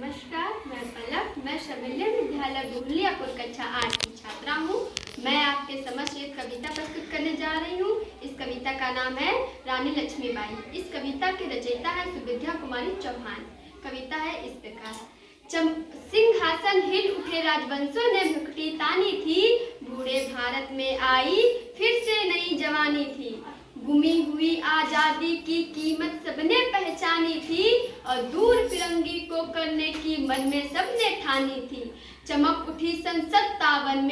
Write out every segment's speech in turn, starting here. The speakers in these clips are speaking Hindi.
नमस्कार, मैं पलक। मैं शबल्य विद्यालय गोहलियापुर कक्षा 8 की छात्रा हूँ। मैं आपके समक्ष एक कविता प्रस्तुत करने जा रही हूँ। इस कविता का नाम है रानी लक्ष्मीबाई। इस कविता के रचयिता है सुविद्या कुमारी चौहान। कविता है इस प्रकार। सिंहासन हिल उठे राजवंशों ने भुखटी तानी थी, बूढ़े भारत में आई फिर से नई जवानी थी। गुमी हुई आजादी की कीमत सबने पहचानी थी और दूर फिरंगी को करने की मन में सबने ठानी थी। चमक उठी संसद तावन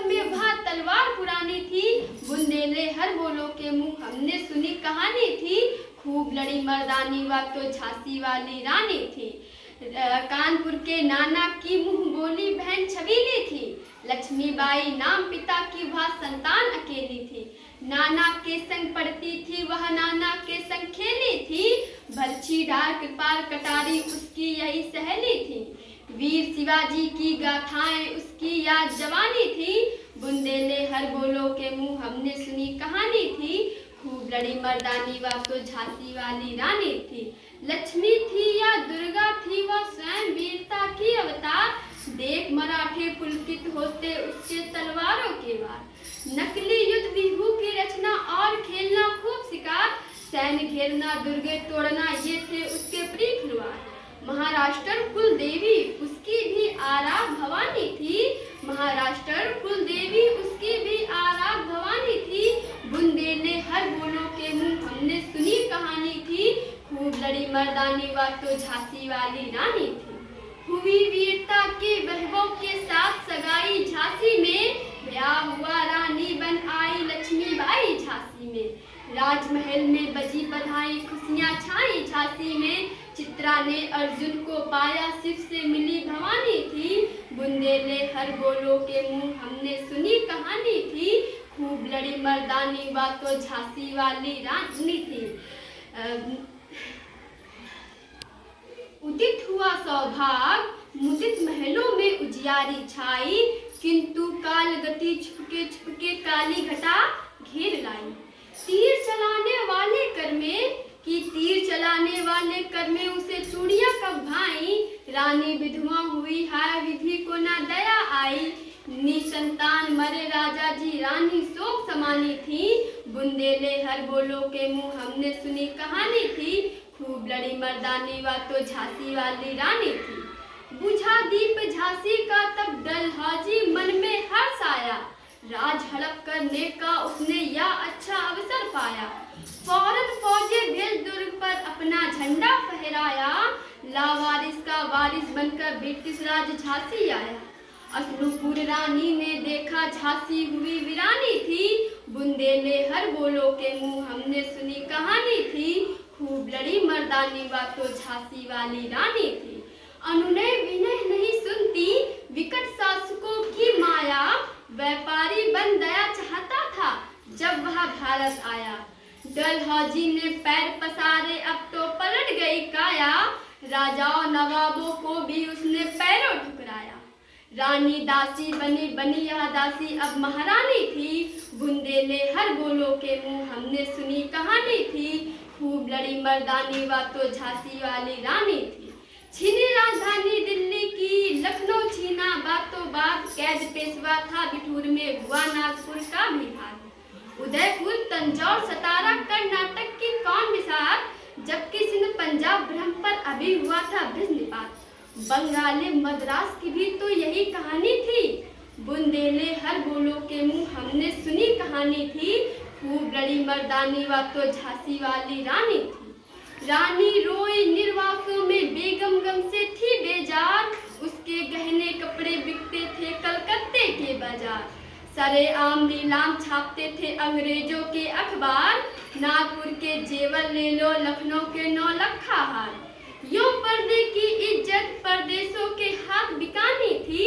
में वहाँ तलवार पुरानी थी। बुंदेले हर बोलो के मुंह हमने सुनी कहानी थी, खूब लड़ी मर्दानी वह तो झांसी वाली रानी थी। कानपुर के नाना की मुंह बोली बहन छबीली थी, लक्ष्मीबाई नाम पिता की वह संतान अकेली थी। नाना के संग पढ़ती थी वह, नाना के संग खेली थी, भलछी डार कृपाल कटारी उसकी यही सहेली थी। वीर शिवाजी की गाथाएं उसकी याद जवानी थी, बुंदेले हर बोलो के मुंह हमने सुनी कहानी थी, खूब लड़ी मर्दानी वह तो झांसी वाली रानी थी। लक्ष्मी थी या दुर्गा थी वह स्वयं वीरता की अवतार, देख मराठे पुलकित होते उसके तलवारों के वार। नकली युद्ध विहू की रचना और खेलना खूब शिकार, सैन्य घेरना दुर्गे तोड़ना ये थे उसके प्रिय खिलवाड़। महाराष्ट्र कुल देवी उसकी भी आराध भवानी थी, महाराष्ट्र कुल देवी उसकी भी आराध भवानी थी। बुंदेले हर बोलो के मुंह हमने सुनी कहानी थी, खूब लड़ी मर्दानी वह तो झांसी वाली रानी थी। हुई वीरता के वैभव के साथ सगाई झांसी में, ब्याह हुआ रानी बन आई लक्ष्मीबाई झांसी में। राजमहल में बजी बधाई खुशियां छाई झांसी में, चित्रा ने अर्जुन को पाया शिव से मिली भवानी थी। बुंदेले हर बोलो के मुंह हमने सुनी कहानी थी, खूब लड़ी मर्दानी वह तो झांसी वाली रानी थी। उदित हुआ सौभाग्य मुदित महलों में उजियारी छाई, किंतु काल गति छुपके काली घटा घेर लाई। तीर चलाने वाले कर में उसे चूड़ियां कब भाई, रानी विधवा हुई हाय विधि को ना दया आई। निसंतान मरे राजा जी रानी शोक समानी थी, बुंदेले हर बोलो के मुंह हमने सुनी कहानी थी, खूब लड़ी मर्दानी वह तो झांसी वाली रानी थी। बुझा दीप झांसी का तब डलहौजी मन में हर्ष आया, राज हड़प करने का उसने या अच्छा अवसर पाया। फौरन फौजे भेज दुर्ग पर अपना झंडा फहराया, लावारिस का वारिस बनकर ब्रिटिश राज झांसी आया। अश्रुपुर रानी ने देखा झांसी हुई वीरानी थी, बुंदेले हर बोलो के मुंह हमने सुनी कहानी थी, खूब लड़ी मर्दानी वह तो झांसी वाली रानी थी। अनुनय विनय नहीं सुनती विकट शासकों की माया, व्यापारी बन दया चाहता था जब वह भारत आया। डलहौजी ने पैर पसारे अब तो पलट गई काया, राजाओं नवाबों को भी उसने पैरों ठुकराया। रानी दासी बनी यह दासी अब महारानी थी, बुंदेले हर बोलो के मुंह हमने सुनी कहानी थी, खूब लड़ी मर्दानी वह तो झांसी वाली रानी थी। छीनी राजधानी दिल्ली की लखनऊ छीना बातों बात, कैद पेशवा था बिठूर में हुआ नागपुर का भी हाल। उदयपुर तंजौर सतारा कर्नाटक की कौन मिसाल, जबकि सिंध पंजाब ब्रह्म पर अभी हुआ था वज्रपात। बंगाली मद्रास की भी तो यही कहानी थी, बुंदेले हर बोलो के मुंह हमने सुनी कहानी थी, खूब लड़ी मर्दानी वह तो झांसी वाली रानी थी। रानी रोई निर्वासों में बेगम गम से थी बेजार, उसके गहने कपड़े बिकते थे कलकत्ते के बाजार। सरेआम नीलाम छापते थे अंग्रेजों के अखबार, नागपुर के जेवर ले लो लखनऊ के 9 लखा हार। यूं पर्दे की इज्जत परदेशों के हाथ बिकानी थी,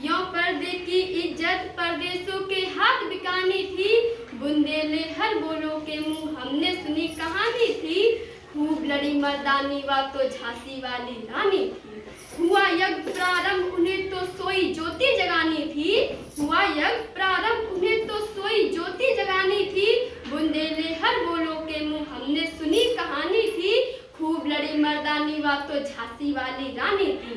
यूं पर्दे की इज्जत परदेशों के हाथ बिकानी थी, बुंदेले हर बोलो के मुंह हमने सुनी कहानी थी, खूब लड़ी मर्दानी वह तो झांसी वाली रानी थी। हुआ यज्ञ प्रारंभ उन्हें तो सोई ज्योति जगानी थी, हुआ यज्ञ प्रारंभ उन्हें तो सोई ज्योति जगानी थी, बुंदेले हर बोलो के मुंह हमने सुनी कहानी थी, खूब लड़ी मर्दानी, वह तो झांसी वाली रानी थी।